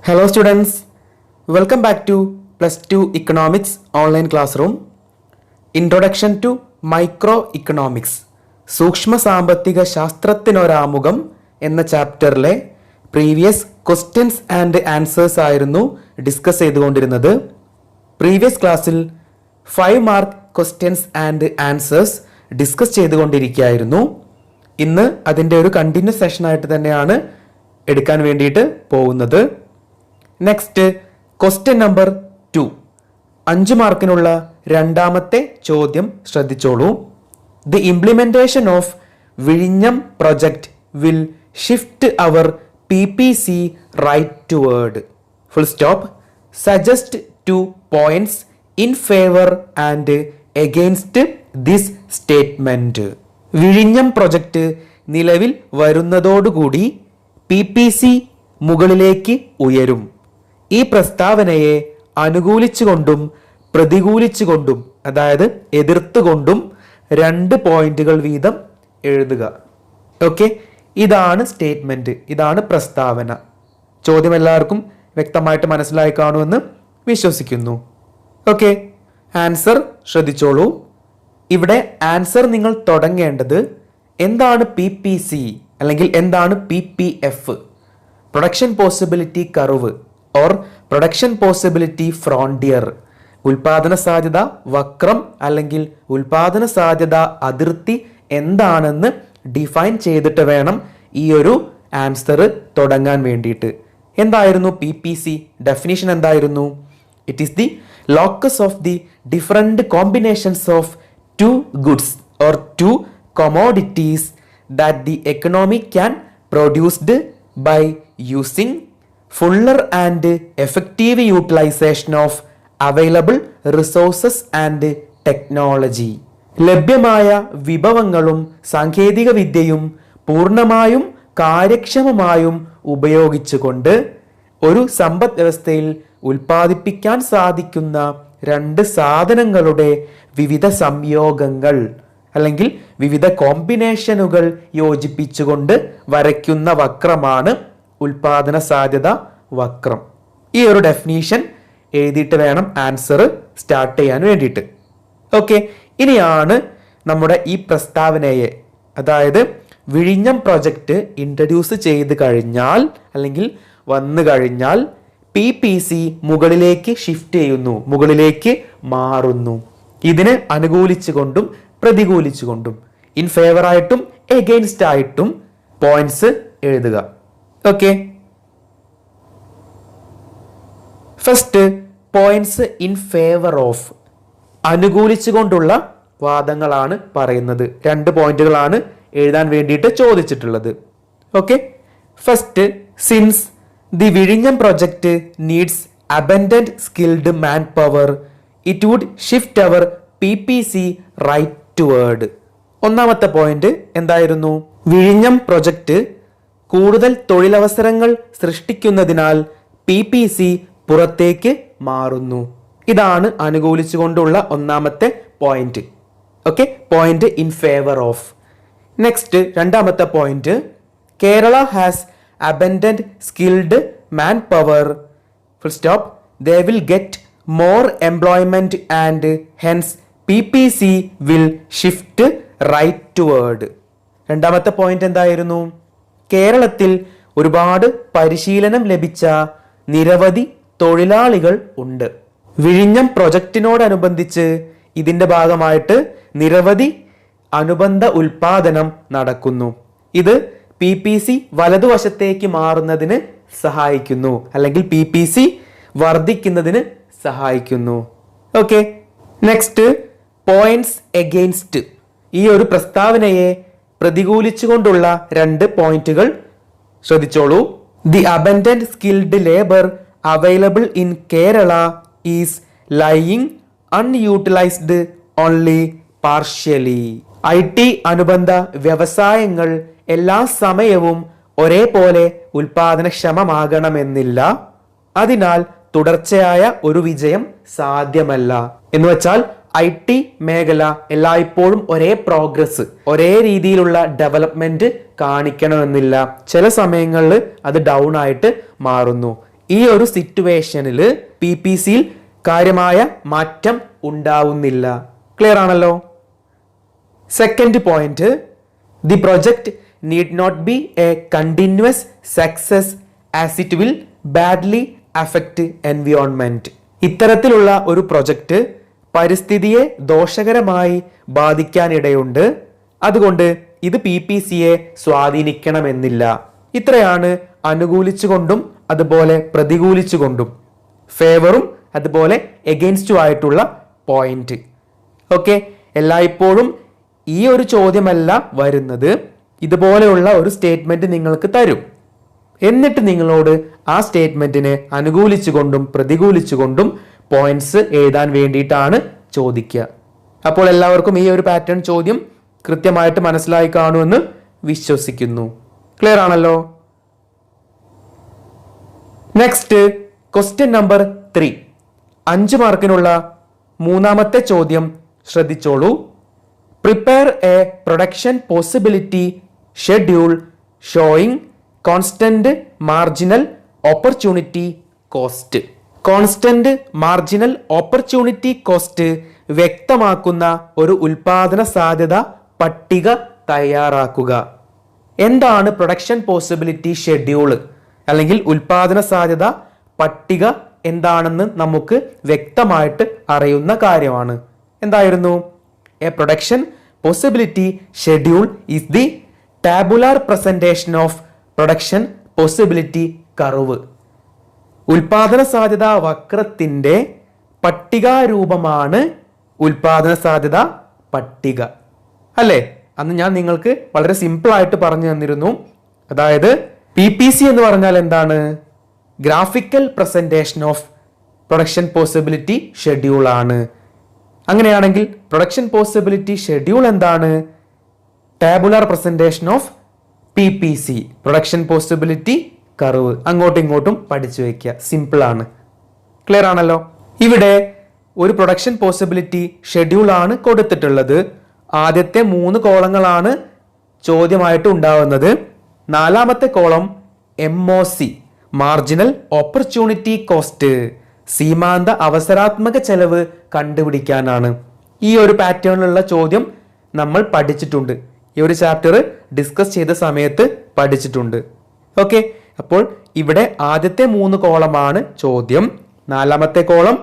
Hello students, welcome back to Plus 2 Economics online classroom. Introduction to Microeconomics. സൂക്ഷ്മ സാമ്പത്തിക ശാസ്ത്രത്തിനൊരാമുഖം എന്ന ചാപ്റ്ററിലെ പ്രീവിയസ് ക്വസ്റ്റ്യൻസ് ആൻഡ് ആൻസേഴ്സ് ആയിരുന്നു ഡിസ്കസ് ചെയ്തുകൊണ്ടിരുന്നത്. പ്രീവിയസ് ക്ലാസ്സിൽ 5 mark questions and answers discuss ചെയ്തുകൊണ്ടിരിക്കുകയായിരുന്നു. ഇന്ന് അതിൻ്റെ ഒരു കണ്ടിന്യൂസ് സെഷൻ ആയിട്ട് തന്നെയാണ് എടുക്കാൻ വേണ്ടിയിട്ട് പോകുന്നത്. നെക്സ്റ്റ് ക്വസ്റ്റ്യൻ നമ്പർ 2, 5 മാർക്കിനുള്ള രണ്ടാമത്തെ ചോദ്യം ശ്രദ്ധിച്ചോളൂ. ദി ഇംപ്ലിമെന്റേഷൻ ഓഫ് വിഴിഞ്ഞം project will shift our PPC right toward full stop suggest 2 points in favour and against this statement. വിഴിഞ്ഞം പ്രൊജക്ട് നിലവിൽ വരുന്നതോടുകൂടി PPC മുകളിലേക്ക് ഉയരും. ഈ പ്രസ്താവനയെ അനുകൂലിച്ചുകൊണ്ടും പ്രതികൂലിച്ചുകൊണ്ടും, അതായത് എതിർത്തുകൊണ്ടും 2 പോയിന്റുകൾ വീതം എഴുതുക. ഓക്കെ, ഇതാണ് സ്റ്റേറ്റ്മെന്റ്, ഇതാണ് പ്രസ്താവന. ചോദ്യം എല്ലാവർക്കും വ്യക്തമായിട്ട് മനസ്സിലായി കാണുമെന്ന് വിശ്വസിക്കുന്നു. ഓക്കെ, ആൻസർ ശ്രദ്ധിച്ചോളൂ. ഇവിടെ ആൻസർ നിങ്ങൾ തുടങ്ങേണ്ടത് എന്താണ് PPC അല്ലെങ്കിൽ എന്താണ് PPF, production possibility curve or production possibility frontier, ഉൽപാദന സാധ്യത വക്രം അല്ലെങ്കിൽ ഉൽപാദന സാധ്യത അതിർത്തി എന്താണെന്ന് ഡിഫൈൻ ചെയ്തിട്ട് വേണം ഈ ഒരു ആൻസർ തുടങ്ങാൻ വേണ്ടിയിട്ട്. എന്തായിരുന്നു PPC? ഡെഫിനിഷൻ എന്തായിരുന്നു? It is the locus of the different combinations of 2 goods or 2 commodities that the economy can produced by using fuller and effective utilization of available resources and technology. ലഭ്യമായ വിഭവങ്ങളും സാങ്കേതിക വിദ്യയും പൂർണ്ണമായും കാര്യക്ഷമമായും ഉപയോഗിച്ചുകൊണ്ട് ഒരു സമ്പദ് വ്യവസ്ഥയിൽ ഉൽപ്പാദിപ്പിക്കാൻ സാധിക്കുന്ന 2 സാധനങ്ങളുടെ വിവിധ സംയോഗങ്ങൾ അല്ലെങ്കിൽ വിവിധ കോമ്പിനേഷനുകൾ യോജിപ്പിച്ചുകൊണ്ട് വരയ്ക്കുന്ന വക്രമാണ് ഉൽപാദന സാധ്യത വക്രം. ഈ ഒരു ഡെഫിനീഷൻ എഴുതിയിട്ട് വേണം ആൻസർ സ്റ്റാർട്ട് ചെയ്യാൻ വേണ്ടിയിട്ട്. ഓക്കെ, ഇനിയാണ് നമ്മുടെ ഈ പ്രസ്താവനയെ, അതായത് വിഴിഞ്ഞം പ്രൊജക്റ്റ് ഇൻട്രൊഡ്യൂസ് ചെയ്ത് കഴിഞ്ഞാൽ അല്ലെങ്കിൽ വന്നു കഴിഞ്ഞാൽ PPC മുകളിലേക്ക് ഷിഫ്റ്റ് ചെയ്യുന്നു, മുകളിലേക്ക് മാറുന്നു. ഇതിന് അനുകൂലിച്ചുകൊണ്ടും പ്രതികൂലിച്ചുകൊണ്ടും, ഇൻ ഫേവർ ആയിട്ടും എഗെയിൻസ്റ്റ് ആയിട്ടും പോയിന്റ്സ് എഴുതുക. Okay, first points in favour of, അനുകൂലിച്ചുകൊണ്ടുള്ള വാദങ്ങളാണ് പറയുന്നത്. 2 പോയിന്റുകളാണ് എഴുതാൻ വേണ്ടിയിട്ട് ചോദിച്ചിട്ടുള്ളത്. ഓക്കെ, ഫസ്റ്റ്, സിൻസ് ദി വിഴിഞ്ഞം project needs abundant skilled manpower it would shift our PPC right toward. ഒന്നാമത്തെ പോയിന്റ് എന്തായിരുന്നു? വിഴിഞ്ഞം പ്രൊജക്ട് കൂടുതൽ തൊഴിലവസരങ്ങൾ സൃഷ്ടിക്കുന്നതിനാൽ PPC പുറത്തേക്ക് മാറുന്നു. ഇതാണ് അനുകൂലിച്ചുകൊണ്ടുള്ള ഒന്നാമത്തെ point. Okay, point in favour of. Next, രണ്ടാമത്തെ point, Kerala has abundant skilled manpower full stop they will get more employment and hence PPC will shift right toward. രണ്ടാമത്തെ പോയിന്റ് എന്തായിരുന്നു? കേരളത്തിൽ ഒരുപാട് പരിശീലനം ലഭിച്ച നിരവധി തൊഴിലാളികൾ ഉണ്ട്. വിഴിഞ്ഞം പ്രൊജക്റ്റിനോടനുബന്ധിച്ച് ഇതിന്റെ ഭാഗമായിട്ട് നിരവധി അനുബന്ധ ഉൽപാദനം നടക്കുന്നു. ഇത് PPC വലതുവശത്തേക്ക് മാറുന്നതിന് സഹായിക്കുന്നു, അല്ലെങ്കിൽ PPC വർദ്ധിക്കുന്നതിന് സഹായിക്കുന്നു. Okay, next, points against. ഈ ഒരു പ്രസ്താവനയെ പ്രതികൂലിച്ചുകൊണ്ടുള്ള 2 പോയിന്റുകൾ ശ്രദ്ധിച്ചോളൂ. The abundant skilled labour available in Kerala is lying unutilised only partially. IT അനുബന്ധ വ്യവസായങ്ങൾ എല്ലാ സമയവും ഒരേപോലെ ഉൽപാദനക്ഷമമാകണമെന്നില്ല. അതിനാൽ തുടർച്ചയായ ഒരു വിജയം സാധ്യമല്ല. എന്ന് വെച്ചാൽ IT മേഖല എല്ലായ്പ്പോഴും ഒരേ പ്രോഗ്രസ്, ഒരേ രീതിയിലുള്ള ഡെവലപ്മെന്റ് കാണിക്കണമെന്നില്ല. ചില സമയങ്ങളിൽ അത് ഡൗൺ ആയിട്ട് മാറുന്നു. ഈ ഒരു സിറ്റുവേഷനിൽ PPCയിൽ കാര്യമായ മാറ്റം ഉണ്ടാവുന്നില്ല. ക്ലിയർ ആണല്ലോ? Second point, the project need not be a continuous success as it will badly affect environment. ഇത്തരത്തിലുള്ള ഒരു പ്രൊജക്ട് പരിസ്ഥിതിയെ ദോഷകരമായി ബാധിക്കാനിടയുണ്ട്. അതുകൊണ്ട് ഇത് PPCയെ സ്വാധീനിക്കണമെന്നില്ല. ഇത്രയാണ് അനുകൂലിച്ചുകൊണ്ടും അതുപോലെ പ്രതികൂലിച്ചുകൊണ്ടും, ഫേവറും അതുപോലെ എഗെയിൻസ്റ്റും ആയിട്ടുള്ള പോയിന്റ്. ഓക്കെ, എല്ലായ്പ്പോഴും ഈ ഒരു ചോദ്യമല്ല വരുന്നത്. ഇതുപോലെയുള്ള ഒരു സ്റ്റേറ്റ്മെന്റ് നിങ്ങൾക്ക് തരും. എന്നിട്ട് നിങ്ങളോട് ആ സ്റ്റേറ്റ്മെന്റിനെ അനുകൂലിച്ചുകൊണ്ടും പ്രതികൂലിച്ചുകൊണ്ടും പോയിന്റ്സ് എഴുതാൻ വേണ്ടിയിട്ടാണ് ചോദിക്കുക. അപ്പോൾ എല്ലാവർക്കും ഈ ഒരു പാറ്റേൺ ചോദ്യം കൃത്യമായിട്ട് മനസ്സിലായി കാണുമെന്ന് വിശ്വസിക്കുന്നു. ക്ലിയർ ആണല്ലോ? നെക്സ്റ്റ് ക്വസ്റ്റ്യൻ നമ്പർ 3, 5 മാർക്കിനുള്ള മൂന്നാമത്തെ ചോദ്യം ശ്രദ്ധിച്ചോളൂ. Prepare a production possibility schedule showing constant marginal opportunity cost. Constant marginal opportunity cost വ്യക്തമാക്കുന്ന ഒരു ഉൽപാദന സാധ്യത പട്ടിക തയ്യാറാക്കുക. എന്താണ് പ്രൊഡക്ഷൻ പോസിബിലിറ്റി ഷെഡ്യൂൾ അല്ലെങ്കിൽ ഉൽപാദന സാധ്യത പട്ടിക എന്താണെന്ന് നമുക്ക് വ്യക്തമായിട്ട് അറിയുന്ന കാര്യമാണ്. എന്തായിരുന്നു? A production possibility schedule is the tabular presentation of production possibility curve. ഉൽപാദന സാധ്യത വക്രത്തിന്റെ പട്ടികാരൂപമാണ് ഉൽപാദന സാധ്യത പട്ടിക. അല്ലേ? അന്ന് ഞാൻ നിങ്ങൾക്ക് വളരെ സിമ്പിൾ ആയിട്ട് പറഞ്ഞു തന്നിരുന്നു. അതായത് PPC എന്ന് പറഞ്ഞാൽ എന്താണ്? Graphical presentation of production possibility schedule ആണ്. അങ്ങനെയാണെങ്കിൽ പ്രൊഡക്ഷൻ പോസിബിലിറ്റി ഷെഡ്യൂൾ എന്താണ്? Tabular presentation of PPC, production possibility curve. അങ്ങോട്ടും ഇങ്ങോട്ടും പഠിച്ചു വയ്ക്കുക, സിമ്പിൾ ആണ്. ക്ലിയർ ആണല്ലോ? ഇവിടെ ഒരു പ്രൊഡക്ഷൻ പോസിബിലിറ്റി ഷെഡ്യൂൾ ആണ് കൊടുത്തിട്ടുള്ളത്. ആദ്യത്തെ 3 കോളങ്ങളാണ് ചോദ്യമായിട്ട് ഉണ്ടാവുന്നത്. 4ാമത്തെ കോളം MOC, മാർജിനൽ ഓപ്പർച്യൂണിറ്റി കോസ്റ്റ്, സീമാന്ത അവസരാത്മക ചെലവ് കണ്ടുപിടിക്കാനാണ്. ഈ ഒരു പാറ്റേണിലുള്ള ചോദ്യം നമ്മൾ പഠിച്ചിട്ടുണ്ട്. ഈ ഒരു ചാപ്റ്റർ ഡിസ്കസ് ചെയ്ത സമയത്ത് പഠിച്ചിട്ടുണ്ട്. ഓക്കെ, അപ്പോൾ ഇവിടെ ആദ്യത്തെ 3 കോളമാണ് ചോദ്യം. 4ാമത്തെ കോളം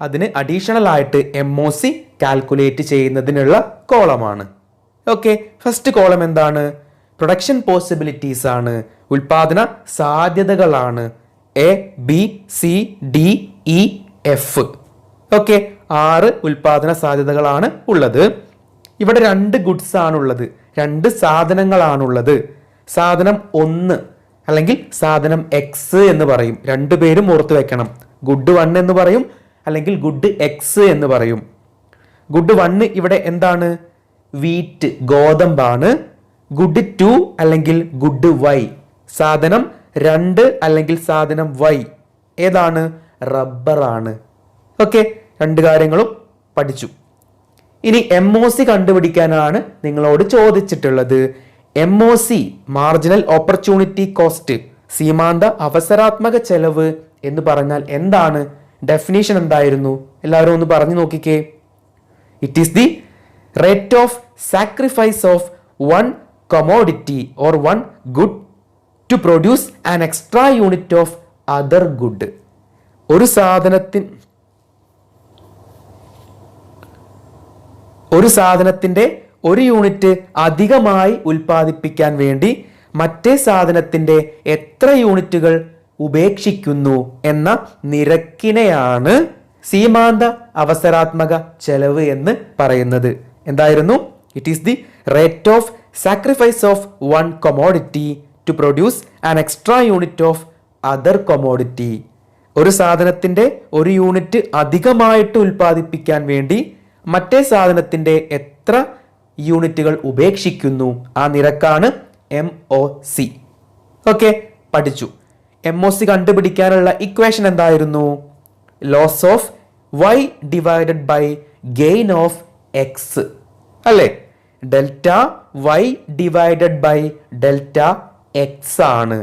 അതിന് അഡീഷണൽ ആയിട്ട് MOC കാൽക്കുലേറ്റ് ചെയ്യുന്നതിനുള്ള കോളമാണ്. ഓക്കെ, ഫസ്റ്റ് കോളം എന്താണ്? പ്രൊഡക്ഷൻ പോസിബിലിറ്റീസ് ആണ്, ഉൽപാദന സാധ്യതകളാണ്. ABCDEF. ഓക്കെ, 6 ഉൽപാദന സാധ്യതകളാണ് ഉള്ളത്. ഇവിടെ 2 ഗുഡ്സ് ആണുള്ളത്, 2 സാധനങ്ങളാണുള്ളത്. സാധനം 1 അല്ലെങ്കിൽ സാധനം X എന്ന് പറയും. 2 പേരും ഓർത്തു വെക്കണം. ഗുഡ് 1 എന്ന് പറയും, അല്ലെങ്കിൽ ഗുഡ് X എന്ന് പറയും. ഗുഡ് 1 ഇവിടെ എന്താണ്? വീറ്റ്, ഗോതമ്പാണ്. ഗുഡ് 2 അല്ലെങ്കിൽ ഗുഡ് Y, സാധനം 2 അല്ലെങ്കിൽ സാധനം Y ഏതാണ്? റബ്ബറാണ്. ഓക്കെ, 2 കാര്യങ്ങളും പഠിച്ചു. ഇനി MOC കണ്ടുപിടിക്കാനാണ് നിങ്ങളോട് ചോദിച്ചിട്ടുള്ളത്. MOC, മാർജിനൽ ഓപ്പർച്യൂണിറ്റി കോസ്റ്റ്, സീമാന്ത അവസരാത്മക ചെലവ് എന്ന് പറഞ്ഞാൽ എന്താണ്? ഡെഫിനേഷൻ എന്തായിരുന്നു? എല്ലാവരും ഒന്ന് പറഞ്ഞു നോക്കിക്കേ. It is the rate of sacrifice of one commodity or one good to produce an extra unit of other good. ഒരു സാധനത്തിന്റെ ഒരു യൂണിറ്റ് അധികമായി ഉൽപ്പാദിപ്പിക്കാൻ വേണ്ടി മറ്റേ സാധനത്തിന്റെ എത്ര യൂണിറ്റുകൾ ഉപേക്ഷിക്കുന്നു എന്ന നിരക്കിനെയാണ് സീമാന്ത അവസരാത്മക ചെലവ് എന്ന് പറയുന്നത്. എന്തായിരുന്നു? It is the rate of sacrifice of one commodity to produce an extra unit of other commodity. ഒരു സാധനത്തിന്റെ ഒരു യൂണിറ്റ് അധികമായിട്ട് ഉൽപ്പാദിപ്പിക്കാൻ വേണ്ടി മറ്റേ സാധനത്തിന്റെ എത്ര യൂണിറ്റുകൾ ഉപേക്ഷിക്കുന്നു ആ നിരക്കാണ് MOC. ഓക്കെ, പഠിച്ചു. MOC കണ്ടുപിടിക്കാനുള്ള ഇക്വേഷൻ എന്തായിരുന്നു? Loss of Y divided by gain of X അല്ലേ? Delta Y divided by delta X ആണ്.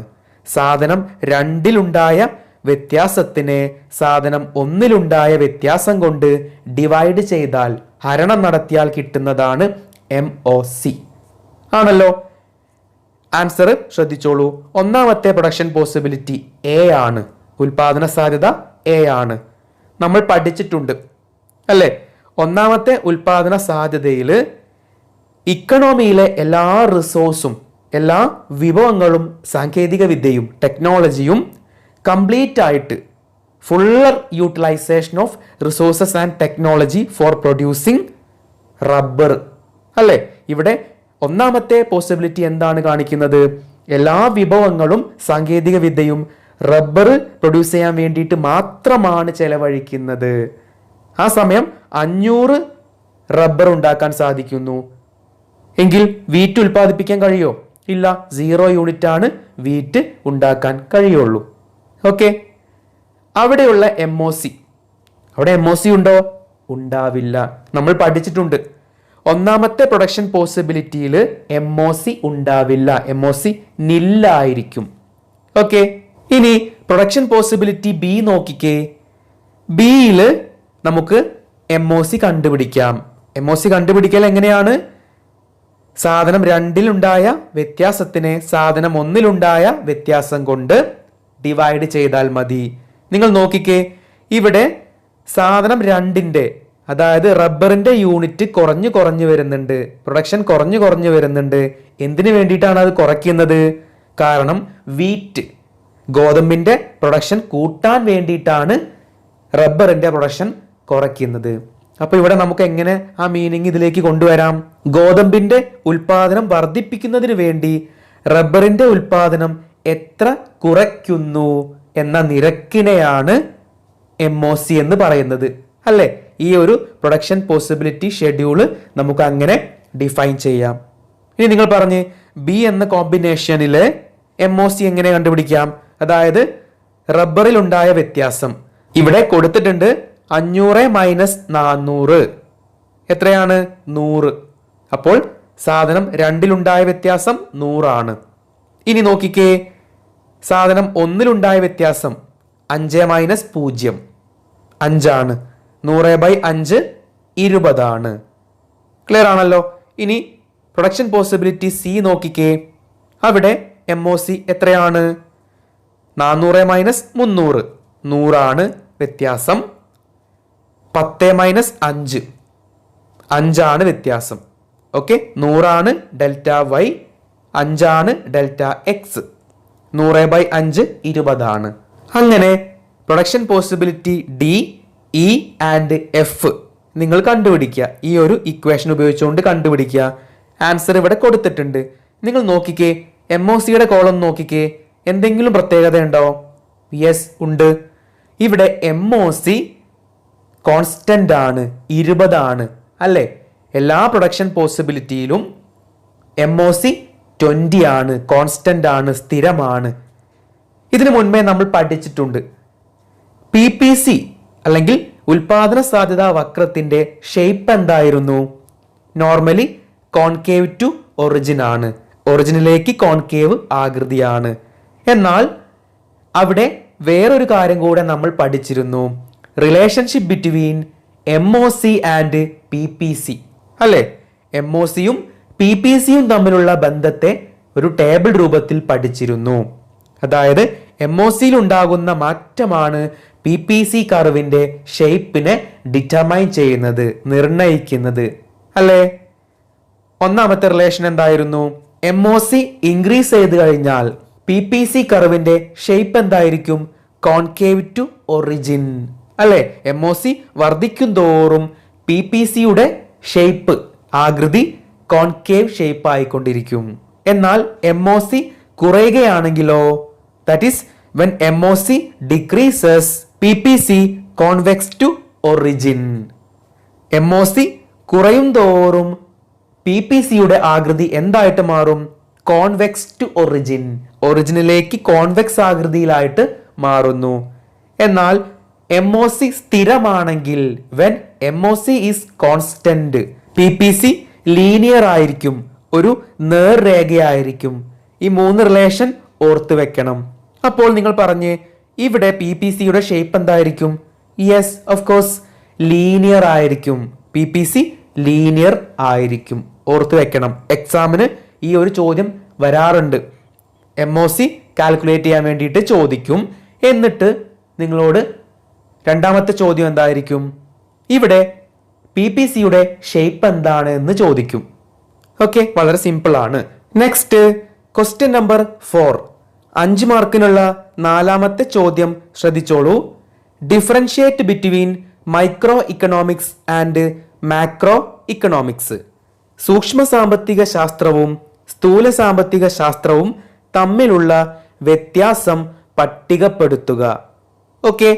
സാധനം 2ലുണ്ടായ വ്യത്യാസത്തിനെ സാധനം ഒന്നിലുണ്ടായ വ്യത്യാസം കൊണ്ട് ഡിവൈഡ് ചെയ്താൽ, ഹരണം നടത്തിയാൽ കിട്ടുന്നതാണ് MOC. ആണല്ലോ. ആൻസർ ശ്രദ്ധിച്ചോളൂ. ഒന്നാമത്തെ പ്രൊഡക്ഷൻ പോസിബിലിറ്റി A ആണ്. ഉൽപാദന സാധ്യത A ആണ്. നമ്മൾ പഠിച്ചിട്ടുണ്ട് അല്ലേ? ഒന്നാമത്തെ ഉൽപാദന സാധ്യതയിൽ ഇക്കണോമിയിലെ എല്ലാ റിസോഴ്സും, എല്ലാ വിഭവങ്ങളും, സാങ്കേതിക വിദ്യയും, ടെക്നോളജിയും കംപ്ലീറ്റ് ആയിട്ട് fuller utilization of resources and technology for producing rubber അല്ലേ? ഇവിടെ ഒന്നാമത്തെ പോസിബിലിറ്റി എന്താണ് കാണിക്കുന്നത്? എല്ലാ വിഭവങ്ങളും സാങ്കേതിക വിദ്യയും റബ്ബർ പ്രൊഡ്യൂസ് ചെയ്യാൻ വേണ്ടിയിട്ട് മാത്രമാണ് ചെലവഴിക്കുന്നത്. ആ സമയം 500 റബ്ബർ ഉണ്ടാക്കാൻ സാധിക്കുന്നു. എങ്കിൽ വീറ്റ് ഉൽപ്പാദിപ്പിക്കാൻ കഴിയോ? ഇല്ല. 0 യൂണിറ്റ് ആണ് വീറ്റ് ഉണ്ടാക്കാൻ കഴിയുള്ളൂ. ഓക്കെ. അവിടെയുള്ള MOC, അവിടെ MOC ഉണ്ടോ? ഉണ്ടാവില്ല. നമ്മൾ പഠിച്ചിട്ടുണ്ട്. ഒന്നാമത്തെ പ്രൊഡക്ഷൻ പോസിബിലിറ്റിയിൽ MOC ഉണ്ടാവില്ല. MOC നില്ലായിരിക്കും. ഓക്കെ. ഇനി പ്രൊഡക്ഷൻ പോസിബിലിറ്റി B നോക്കിക്കേ. ബിയിൽ നമുക്ക് MOC കണ്ടുപിടിക്കാം. MOC കണ്ടുപിടിക്കൽ എങ്ങനെയാണ്? സാധനം 2-ലുണ്ടായ വ്യത്യാസത്തിനെ സാധനം 1-ലുണ്ടായ വ്യത്യാസം കൊണ്ട് ഡിവൈഡ് ചെയ്താൽ മതി. നിങ്ങൾ നോക്കിക്കേ, ഇവിടെ സാധനം 2-ന്റെ, അതായത് റബ്ബറിന്റെ യൂണിറ്റ് കുറഞ്ഞു വരുന്നുണ്ട്, പ്രൊഡക്ഷൻ കുറഞ്ഞു വരുന്നുണ്ട്. എന്തിനു വേണ്ടിയിട്ടാണ് അത് കുറയ്ക്കുന്നത്? കാരണം വീറ്റ്, ഗോതമ്പിന്റെ പ്രൊഡക്ഷൻ കൂട്ടാൻ വേണ്ടിയിട്ടാണ് റബ്ബറിന്റെ പ്രൊഡക്ഷൻ കുറയ്ക്കുന്നത്. അപ്പൊ ഇവിടെ നമുക്ക് എങ്ങനെ ആ മീനിങ് ഇതിലേക്ക് കൊണ്ടുവരാം? ഗോതമ്പിന്റെ ഉൽപാദനം വർദ്ധിപ്പിക്കുന്നതിന് വേണ്ടി റബ്ബറിന്റെ ഉൽപാദനം എത്ര കുറയ്ക്കുന്നു എന്ന നിരക്കിനെയാണ് MOC എന്ന് പറയുന്നത് അല്ലേ? ഈ ഒരു പ്രൊഡക്ഷൻ പോസിബിലിറ്റി ഷെഡ്യൂള് നമുക്ക് അങ്ങനെ ഡിഫൈൻ ചെയ്യാം. ഇനി നിങ്ങൾ പറഞ്ഞ് B എന്ന കോമ്പിനേഷനിലെ MOC എങ്ങനെ കണ്ടുപിടിക്കാം? അതായത് റബ്ബറിൽ ഉണ്ടായ വ്യത്യാസം ഇവിടെ കൊടുത്തിട്ടുണ്ട്. 500 മൈനസ് 400 എത്രയാണ്? 100. അപ്പോൾ സാധനം 2-ലുണ്ടായ വ്യത്യാസം 100 ആണ്. ഇനി നോക്കിക്കേ, സാധനം 1-ലുണ്ടായ വ്യത്യാസം 5 മൈനസ് 0 5 ആണ്. 100/5 20 ആണ്. ക്ലിയർ ആണല്ലോ. ഇനി പ്രൊഡക്ഷൻ പോസിബിലിറ്റി C നോക്കിക്കേ. അവിടെ MOC എത്രയാണ്? 400 മൈനസ് 300 100 ആണ് വ്യത്യാസം. 10 മൈനസ് 5 5 ആണ് വ്യത്യാസം. ഓക്കെ. 100 ആണ് ഡെൽറ്റ Y, 5 ആണ് ഡെൽറ്റ X. 100/5 20 ആണ്. അങ്ങനെ production possibility D, E and F നിങ്ങൾ കണ്ടുപിടിക്കുക. ഈ ഒരു ഇക്വേഷൻ ഉപയോഗിച്ചുകൊണ്ട് കണ്ടുപിടിക്കുക. ആൻസർ ഇവിടെ കൊടുത്തിട്ടുണ്ട്. നിങ്ങൾ നോക്കിക്കേ, MOCയുടെ കോളം നോക്കിക്കേ. എന്തെങ്കിലും പ്രത്യേകത ഉണ്ടോ? യെസ്, ഉണ്ട്. ഇവിടെ MOC കോൺസ്റ്റന്റ് ആണ്, 20 ആണ് അല്ലേ? എല്ലാ പ്രൊഡക്ഷൻ പോസിബിലിറ്റിയിലും MOC 20 ആണ്, കോൺസ്റ്റന്റ് ആണ്, സ്ഥിരമാണ്. ഇതിനു മുൻപേ നമ്മൾ പഠിച്ചിട്ടുണ്ട്. PPC അല്ലെങ്കിൽ ഉൽപാദന സാധ്യതാ വക്രത്തിന്റെ ഷേപ്പ് എന്തായിരുന്നു? നോർമലി കോൺകേവ് ടു ഒറിജിൻ ആണ്, ഒറിജിനിലേക്ക് കോൺകേവ് ആകൃതിയാണ്. എന്നാൽ അവിടെ വേറൊരു കാര്യം കൂടെ നമ്മൾ പഠിച്ചിരുന്നു. Relationship between MOC and PPC അല്ലേ? MOCയും PPCയും തമ്മിലുള്ള ബന്ധത്തെ ഒരു ടേബിൾ രൂപത്തിൽ പഠിച്ചിരുന്നു. അതായത് MOCയിൽ ഉണ്ടാകുന്ന മാറ്റമാണ് PPC കർവിന്റെ ഷേപ്പിനെ ഡിറ്റർമൈൻ ചെയ്യുന്നത്, നിർണയിക്കുന്നത് അല്ലേ? ഒന്നാമത്തെ റിലേഷൻ എന്തായിരുന്നു? MOC ഇൻക്രീസ് ചെയ്ത് കഴിഞ്ഞാൽ PPC കർവിന്റെ ഷേപ്പ് എന്തായിരിക്കും? കോൺകേവ് ടു ഒറിജിൻ അല്ലേ? MOC വർദ്ധിക്കും തോറും PPCയുടെ ഷേപ്പ്, ആകൃതി കോൺകേവ് ഷേപ്പ് ആയിക്കൊണ്ടിരിക്കും. എന്നാൽ MOC കുറയുകയാണെങ്കിലോ, that is when MOC decreases, PPC convex to origin. MOC കുറയും തോറും PPCയുടെ ആകൃതി എന്തായിട്ട് മാറും? കോൺവെക്സ് ടു ഒറിജിൻ, ഒറിജിനിലേക്ക് കോൺവെക്സ് ആകൃതിയിലായിട്ട് മാറുന്നു. എന്നാൽ MOC സ്ഥിരമാണെങ്കിൽ, when MOC is constant, PPC linear ആയിരിക്കും, ഒരു നേർരേഖയായിരിക്കും. ഈ 3 റിലേഷൻ ഓർത്ത് വെക്കണം. അപ്പോൾ നിങ്ങൾ പറഞ്ഞ് ഇവിടെ PPCയുടെ ഷേപ്പ് എന്തായിരിക്കും? യെസ്, ഓഫ് കോഴ്സ് ലീനിയർ ആയിരിക്കും. PPC ലീനിയർ ആയിരിക്കും. ഓർത്ത് വെക്കണം, എക്സാമിന് ഈ ഒരു ചോദ്യം വരാറുണ്ട്. MOC കാൽക്കുലേറ്റ് ചെയ്യാൻ വേണ്ടിയിട്ട് ചോദിക്കും. എന്നിട്ട് നിങ്ങളോട് രണ്ടാമത്തെ ചോദ്യം എന്തായിരിക്കും? ഇവിടെ PPCയുടെ ഷേപ്പ് എന്താണ് എന്ന് ചോദിക്കും. ഓക്കെ, വളരെ സിമ്പിൾ ആണ്. നെക്സ്റ്റ് ക്വസ്റ്റ്യൻ നമ്പർ 4, 5 മാർക്കിനുള്ള 4ാമത്തെ ചോദ്യം ശ്രദ്ധിച്ചോളൂ. Differentiate between micro economics and macro economics. സൂക്ഷ്മ സാമ്പത്തിക ശാസ്ത്രവും സ്ഥൂല സാമ്പത്തിക ശാസ്ത്രവും തമ്മിലുള്ള വ്യത്യാസം പട്ടികപ്പെടുത്തുക. ഓക്കെ,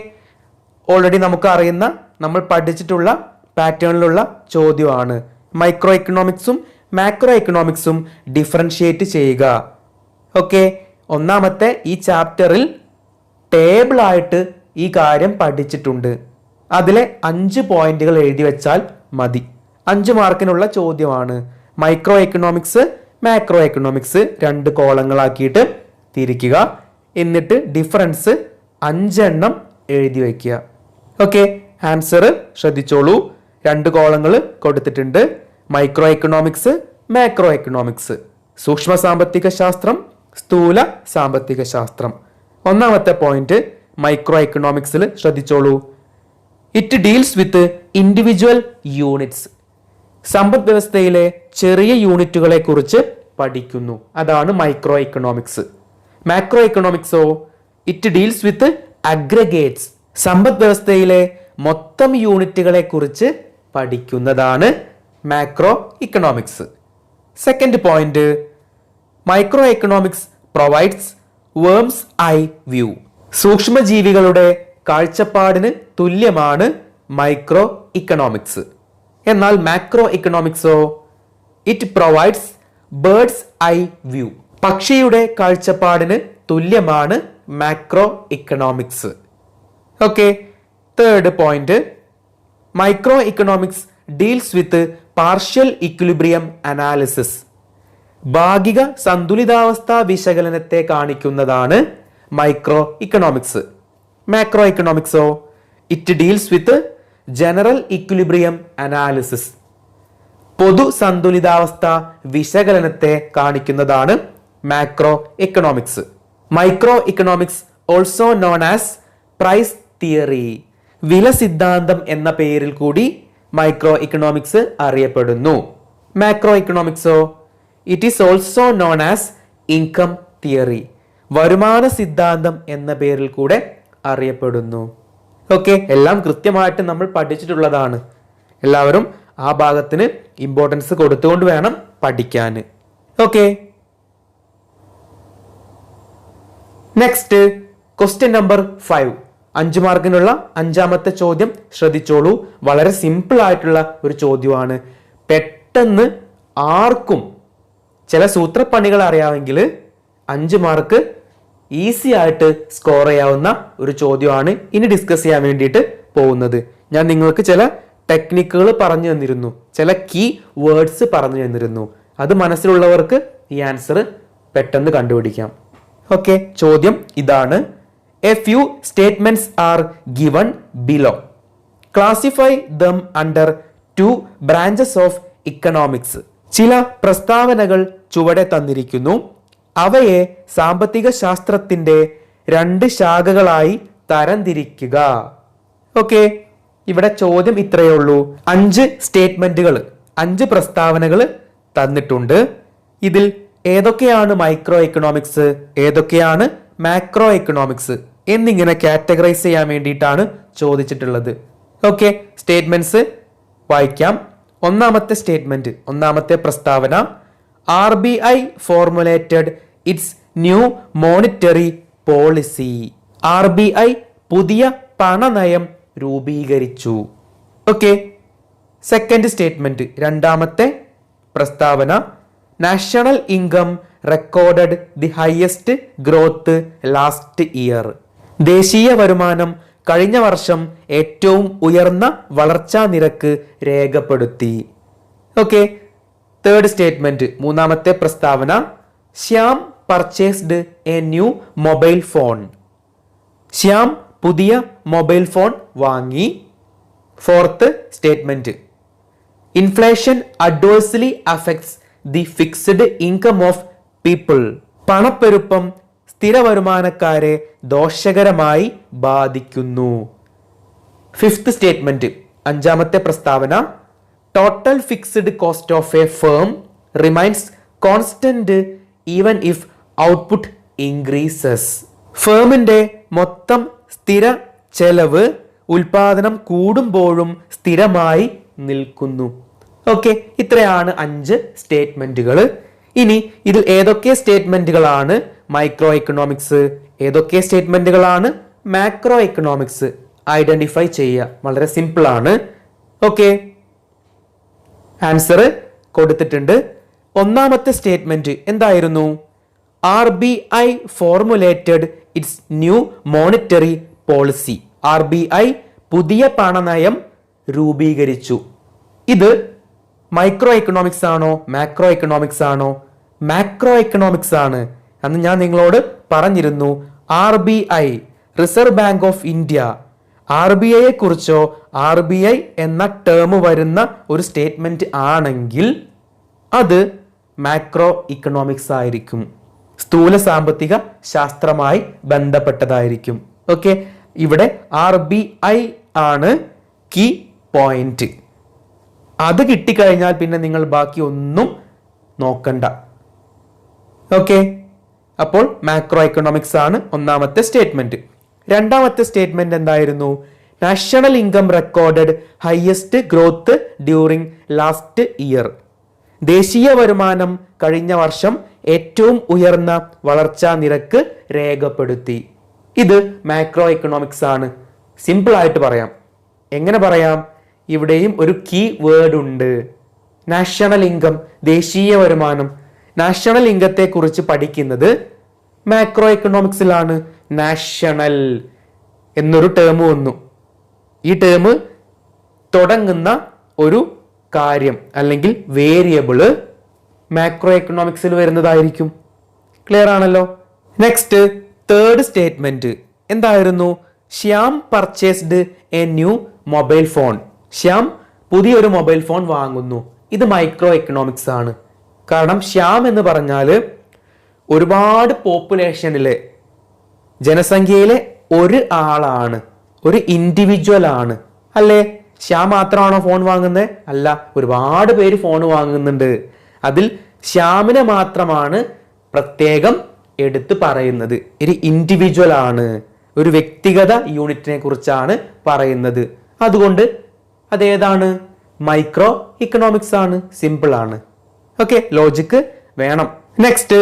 ഓൾറെഡി നമുക്ക് അറിയുന്ന, നമ്മൾ പഠിച്ചിട്ടുള്ള പാറ്റേണിലുള്ള ചോദ്യമാണ്. മൈക്രോ ഇക്കണോമിക്സും മാക്രോ ഇക്കണോമിക്സും ഡിഫറൻഷിയേറ്റ് ചെയ്യുക. ഓക്കെ, ഒന്നാമത്തെ ഈ ചാപ്റ്ററിൽ ടേബിൾ ആയിട്ട് ഈ കാര്യം പഠിച്ചിട്ടുണ്ട്. അതിലെ 5 പോയിന്റുകൾ എഴുതി വെച്ചാൽ മതി. 5 മാർക്കിനുള്ള ചോദ്യമാണ്. മൈക്രോ എക്കണോമിക്സ് മാക്രോ എക്കണോമിക്സ് 2 കോളങ്ങളാക്കിയിട്ട് തിരിക്കുക. എന്നിട്ട് ഡിഫറൻസ് 5 എണ്ണം എഴുതി വയ്ക്കുക. ഓക്കെ, ആൻസർ ശ്രദ്ധിച്ചോളൂ. 2 കോളങ്ങൾ കൊടുത്തിട്ടുണ്ട്. മൈക്രോ എക്കണോമിക്സ് മാക്രോ എക്കണോമിക്സ്, സൂക്ഷ്മ സാമ്പത്തിക ശാസ്ത്രം സ്ഥൂല സാമ്പത്തിക ശാസ്ത്രം. ഒന്നാമത്തെ പോയിന്റ് മൈക്രോ എക്കണോമിക്സിൽ ശ്രദ്ധിച്ചോളൂ. It deals with individual units. സമ്പദ് വ്യവസ്ഥയിലെ ചെറിയ യൂണിറ്റുകളെ കുറിച്ച് പഠിക്കുന്നു. അതാണ് മൈക്രോ എക്കണോമിക്സ്. മാക്രോ എക്കണോമിക്സോ ഇറ്റ് ഡീൽസ് വിത്ത് അഗ്രഗേറ്റ്സ്. സമ്പദ് വ്യവസ്ഥയിലെ മൊത്തം യൂണിറ്റുകളെ കുറിച്ച് പഠിക്കുന്നതാണ് macro economics. Second point, micro economics provides worm's eye view. സൂക്ഷ്മജീവികളുടെ കാഴ്ചപ്പാടിന് തുല്യമാണ് മൈക്രോ ഇക്കണോമിക്സ്. എന്നാൽ മാക്രോ ഇക്കണോമിക്സോ it provides bird's eye view. പക്ഷിയുടെ കാഴ്ചപ്പാടിന് തുല്യമാണ് macro economics. Okay, third point, micro economics deals with partial equilibrium analysis. ഭാഗിക സന്തുലിതാവസ്ഥ വിശകലനത്തെ കാണിക്കുന്നതാണ് മൈക്രോ ഇക്കണോമിക്സ്. മാക്രോ ഇക്കണോമിക്സോ it deals with general equilibrium analysis. പൊതു സന്തുലിതാവസ്ഥ വിശകലനത്തെ കാണിക്കുന്നതാണ് macro economics. Micro economics also known as price theory. വില സിദ്ധാന്തം എന്ന പേരിൽ കൂടി മൈക്രോ ഇക്കണോമിക്സ് അറിയപ്പെടുന്നു. മാക്രോ ഇക്കണോമിക്സോ it is also known as income theory. വരുമാന സിദ്ധാന്തം എന്ന പേരിൽ കൂടെ അറിയപ്പെടുന്നു. ഓക്കെ, എല്ലാം കൃത്യമായിട്ട് നമ്മൾ പഠിച്ചിട്ടുള്ളതാണ്. എല്ലാവരും ആ ഭാഗത്തിന് ഇമ്പോർട്ടൻസ് കൊടുത്തുകൊണ്ട് വേണം പഠിക്കാൻ. ഓക്കെ, നെക്സ്റ്റ് ക്വസ്റ്റ്യൻ നമ്പർ 5, 5 മാർക്കിനുള്ള 5ാമത്തെ ചോദ്യം ശ്രദ്ധിച്ചോളൂ. വളരെ സിമ്പിൾ ആയിട്ടുള്ള ഒരു ചോദ്യമാണ്. പെട്ടെന്ന് ആർക്കും ചില സൂത്രപ്പണികൾ അറിയാമെങ്കിൽ 5 മാർക്ക് ഈസി ആയിട്ട് സ്കോർ ചെയ്യാവുന്ന ഒരു ചോദ്യമാണ് ഇനി ഡിസ്കസ് ചെയ്യാൻ വേണ്ടിയിട്ട് പോകുന്നത്. ഞാൻ നിങ്ങൾക്ക് ചില ടെക്നിക്കുകൾ പറഞ്ഞു തന്നിരുന്നു, ചില കീ വേർഡ്സ് പറഞ്ഞു തന്നിരുന്നു. അത് മനസ്സിലുള്ളവർക്ക് ഈ ആൻസർ പെട്ടെന്ന് കണ്ടുപിടിക്കാം. ഓക്കെ, ചോദ്യം ഇതാണ്. A few statements are given below. Classify them under 2 branches of economics. ചില പ്രസ്താവനകൾ ചുവടെ തന്നിരിക്കുന്നു. അവയെ സാമ്പത്തിക ശാസ്ത്രത്തിന്റെ 2 ശാഖകളായി തരംതിരിക്കുക. ഓക്കെ, ഇവിടെ ചോദ്യം ഇത്രയേ ഉള്ളൂ. 5 സ്റ്റേറ്റ്മെന്റുകൾ, 5 പ്രസ്താവനകൾ തന്നിട്ടുണ്ട്. ഇതിൽ ഏതൊക്കെയാണ് മൈക്രോ എക്കണോമിക്സ്, ഏതൊക്കെയാണ് മാക്രോ എക്കണോമിക്സ് എന്നിങ്ങനെ കാറ്റഗറൈസ് ചെയ്യാൻ വേണ്ടിയിട്ടാണ് ചോദിച്ചിട്ടുള്ളത്. ഓക്കെ, സ്റ്റേറ്റ്മെന്റ്സ് വായിക്കാം. ഒന്നാമത്തെ സ്റ്റേറ്റ്മെന്റ്, ഒന്നാമത്തെ പ്രസ്താവന, RBI formulated it's new monetary policy. RBI പുതിയ പണനയം രൂപീകരിച്ചു. ഓക്കെ, സെക്കൻഡ് സ്റ്റേറ്റ്മെന്റ്, രണ്ടാമത്തെ പ്രസ്താവന, national income recorded the highest growth last year. ദേശീയ വരുമാനം കഴിഞ്ഞ വർഷം ഏറ്റവും ഉയർന്ന വളർച്ചാ നിരക്ക് രേഖപ്പെടുത്തി. ഓക്കെ, തേർഡ് സ്റ്റേറ്റ്മെന്റ്, മൂന്നാമത്തെ പ്രസ്താവന, Shyam purchased a new mobile phone. Shyam പുതിയ മൊബൈൽ ഫോൺ വാങ്ങി. Fourth statement, inflation adversely affects the fixed income of people. പണപ്പെരുപ്പം സ്ഥിര വരുമാനക്കാരെ ദോഷകരമായി ബാധിക്കുന്നു. ഫിഫ്ത്ത് സ്റ്റേറ്റ്മെന്റ്, അഞ്ചാമത്തെ പ്രസ്താവന, total fixed cost of a firm remains constant even if output increases. ഫേമിന്റെ മൊത്തം സ്ഥിര ചെലവ് ഉൽപാദനം കൂടുമ്പോഴും സ്ഥിരമായി നിൽക്കുന്നു. ഓക്കെ, ഇത്രയാണ് 5 സ്റ്റേറ്റ്മെന്റുകൾ. ഇനി ഇതിൽ ഏതൊക്കെ സ്റ്റേറ്റ്മെന്റുകളാണ് മൈക്രോ എക്കണോമിക്സ്, ഏതൊക്കെ സ്റ്റേറ്റ്മെന്റുകളാണ് മാക്രോ എക്കണോമിക്സ് ഐഡന്റിഫൈ ചെയ്യുക. വളരെ സിമ്പിൾ ആണ്. ഓക്കെ, ആൻസർ കൊടുത്തിട്ടുണ്ട്. ഒന്നാമത്തെ സ്റ്റേറ്റ്മെന്റ് എന്തായിരുന്നു? RBI formulated it's new monetary policy. RBI പുതിയ പണനയം രൂപീകരിച്ചു. ഇത് മൈക്രോ എക്കണോമിക്സ് ആണോ മാക്രോ എക്കണോമിക്സ് ആണോ? മാക്രോ എക്കണോമിക്സ് ആണ്. അന്ന് ഞാൻ നിങ്ങളോട് പറഞ്ഞിരുന്നു, RBI reserve bank of India, RBI കുറിച്ചോ RBI എന്ന ടേം വരുന്ന ഒരു സ്റ്റേറ്റ്മെന്റ് ആണെങ്കിൽ അത് മാക്രോ ഇക്കണോമിക്സ് ആയിരിക്കും, സ്ഥൂല സാമ്പത്തിക ശാസ്ത്രമായി ബന്ധപ്പെട്ടതായിരിക്കും. ഓക്കെ, ഇവിടെ RBI ആണ് കീ പോയിന്റ്. അത് കിട്ടിക്കഴിഞ്ഞാൽ പിന്നെ നിങ്ങൾ ബാക്കി ഒന്നും നോക്കണ്ട. ഓക്കെ, അപ്പോൾ മാക്രോ എക്കണോമിക്സ് ആണ് ഒന്നാമത്തെ സ്റ്റേറ്റ്മെന്റ്. രണ്ടാമത്തെ സ്റ്റേറ്റ്മെന്റ് എന്തായിരുന്നു? National income recorded highest growth during last year. ദേശീയ വരുമാനം കഴിഞ്ഞ വർഷം ഏറ്റവും ഉയർന്ന വളർച്ചാ നിരക്ക് രേഖപ്പെടുത്തി. ഇത് മാക്രോ എക്കണോമിക്സ് ആണ്. സിമ്പിൾ ആയിട്ട് പറയാം. എങ്ങനെ പറയാം? ഇവിടെയും ഒരു കീ വേർഡ് ഉണ്ട്, നാഷണൽ ഇൻകം, ദേശീയ വരുമാനം. നാഷണൽ ഇൻകത്തെ കുറിച്ച് പഠിക്കുന്നത് മാക്രോ എക്കണോമിക്സിലാണ്. നാഷണൽ എന്നൊരു ടേം വന്നു. ഈ ടേം തുടങ്ങുന്ന ഒരു കാര്യം അല്ലെങ്കിൽ വേരിയബിള് മാക്രോ എക്കണോമിക്സിൽ വരുന്നതായിരിക്കും. ക്ലിയർ ആണല്ലോ? നെക്സ്റ്റ് തേർഡ് സ്റ്റേറ്റ്മെന്റ് എന്തായിരുന്നു? Shyam purchased a new mobile phone. Shyam പുതിയൊരു മൊബൈൽ ഫോൺ വാങ്ങുന്നു. ഇത് മൈക്രോ എക്കണോമിക്സ് ആണ്. കാരണം ശ്യാം എന്ന് പറഞ്ഞാൽ ഒരുപാട് പോപ്പുലേഷനിലെ ജനസംഖ്യയിലെ ഒരു ആളാണ്, ഒരു ഇൻഡിവിജ്വൽ ആണ്. അല്ലേ? ശ്യാം മാത്രമാണോ ഫോൺ വാങ്ങുന്നത്? അല്ല, ഒരുപാട് പേര് ഫോൺ വാങ്ങുന്നുണ്ട്. അതിൽ ശ്യാമിനെ മാത്രമാണ് പ്രത്യേകം എടുത്ത് പറയുന്നത്. ഒരു ഇൻഡിവിജ്വൽ ആണ്, ഒരു വ്യക്തിഗത യൂണിറ്റിനെ കുറിച്ചാണ് പറയുന്നത്. അതുകൊണ്ട് അതേതാണ്? മൈക്രോ ഇക്കണോമിക്സ് ആണ്. സിമ്പിൾ ആണ്. ഓക്കെ, ലോജിക്ക് വേണം. നെക്സ്റ്റ്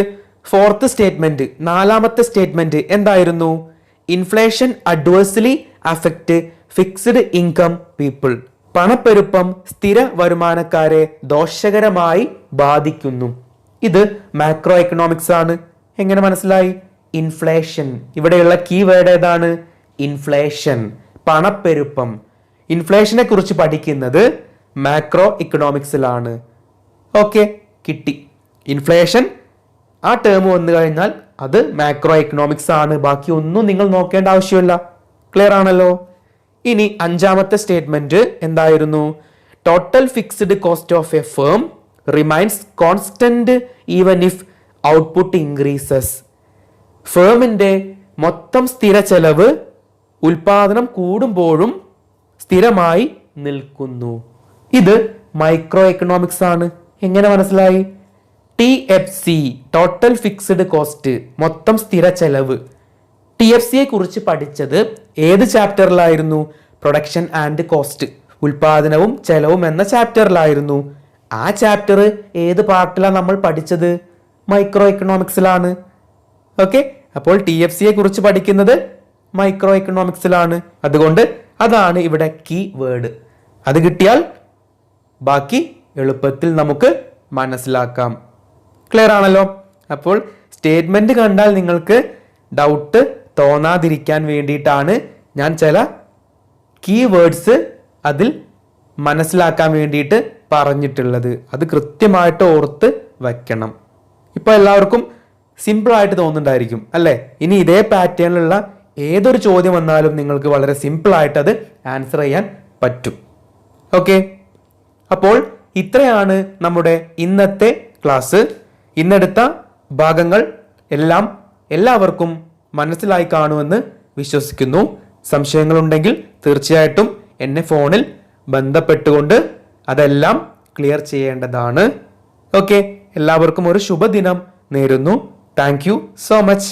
ഫോർത്ത് സ്റ്റേറ്റ്മെന്റ്, നാലാമത്തെ സ്റ്റേറ്റ്മെന്റ് എന്തായിരുന്നു? Inflation adversely affect fixed income people. പണപ്പെരുപ്പം സ്ഥിര വരുമാനക്കാരെ ദോഷകരമായി ബാധിക്കുന്നു. ഇത് മാക്രോ എക്കണോമിക്സ് ആണ്. എങ്ങനെ മനസ്സിലായി? ഇൻഫ്ലേഷൻ, ഇവിടെയുള്ള കീവേഡ് ഏതാണ്? ഇൻഫ്ലേഷൻ, പണപ്പെരുപ്പം. ഇൻഫ്ലേഷനെ കുറിച്ച് പഠിക്കുന്നത് മാക്രോ ഇക്കണോമിക്സിലാണ്. ഓക്കെ, കിട്ടി. ഇൻഫ്ലേഷൻ ആ ടേം വന്നു കഴിഞ്ഞാൽ അത് മാക്രോ എക്കണോമിക്സ് ആണ്. ബാക്കി ഒന്നും നിങ്ങൾ നോക്കേണ്ട ആവശ്യമില്ല. ക്ലിയർ ആണല്ലോ? ഇനി അഞ്ചാമത്തെ സ്റ്റേറ്റ്മെന്റ് എന്തായിരുന്നു? Total fixed cost of a firm remains constant even if output increases. ഫേമിന്റെ മൊത്തം സ്ഥിര ചെലവ് ഉൽപാദനം കൂടുമ്പോഴും സ്ഥിരമായി നിൽക്കുന്നു. ഇത് മൈക്രോ എക്കണോമിക്സ് ആണ്. എങ്ങനെ മനസ്സിലായി? TFC, ടോട്ടൽ ഫിക്സ്ഡ് കോസ്റ്റ്, മൊത്തം സ്ഥിര ചെലവ്. TFCയെ കുറിച്ച് പഠിച്ചത് ഏത് ചാപ്റ്ററിലായിരുന്നു? പ്രൊഡക്ഷൻ ആൻഡ് കോസ്റ്റ്, ഉൽപാദനവും ചെലവും എന്ന ചാപ്റ്ററിലായിരുന്നു. ആ ചാപ്റ്റർ ഏത് പാർട്ടിലാണ് നമ്മൾ പഠിച്ചത്? മൈക്രോ എക്കണോമിക്സിലാണ്. ഓക്കെ, അപ്പോൾ TFCയെ കുറിച്ച് പഠിക്കുന്നത് മൈക്രോ എക്കണോമിക്സിലാണ്. അതുകൊണ്ട് അതാണ് ഇവിടെ കീ വേർഡ്. അത് കിട്ടിയാൽ ബാക്കി എളുപ്പത്തിൽ നമുക്ക് മനസ്സിലാക്കാം. ക്ലിയർ ആണല്ലോ? അപ്പോൾ സ്റ്റേറ്റ്മെന്റ് കണ്ടാൽ നിങ്ങൾക്ക് ഡൗട്ട് തോന്നാതിരിക്കാൻ വേണ്ടിയിട്ടാണ് ഞാൻ ചില കീവേഡ്സ് അതിൽ മനസ്സിലാക്കാൻ വേണ്ടിയിട്ട് പറഞ്ഞിട്ടുള്ളത്. അത് കൃത്യമായിട്ട് ഓർത്ത് വയ്ക്കണം. ഇപ്പോൾ എല്ലാവർക്കും സിമ്പിൾ ആയിട്ട് തോന്നുന്നുണ്ടായിരിക്കും അല്ലേ? ഇനി ഇതേ പാറ്റേണിലുള്ള ഏതൊരു ചോദ്യം വന്നാലും നിങ്ങൾക്ക് വളരെ സിമ്പിളായിട്ട് അത് ആൻസർ ചെയ്യാൻ പറ്റും. ഓക്കെ, അപ്പോൾ ഇത്രയാണ് നമ്മുടെ ഇന്നത്തെ ക്ലാസ്. ഇന്നെടുത്ത ഭാഗങ്ങൾ എല്ലാം എല്ലാവർക്കും മനസ്സിലായി കാണുമെന്ന് വിശ്വസിക്കുന്നു. സംശയങ്ങളുണ്ടെങ്കിൽ തീർച്ചയായിട്ടും എന്നെ ഫോണിൽ ബന്ധപ്പെട്ടുകൊണ്ട് അതെല്ലാം ക്ലിയർ ചെയ്യേണ്ടതാണ്. ഓക്കെ, എല്ലാവർക്കും ഒരു ശുഭദിനം നേരുന്നു. Thank you so much.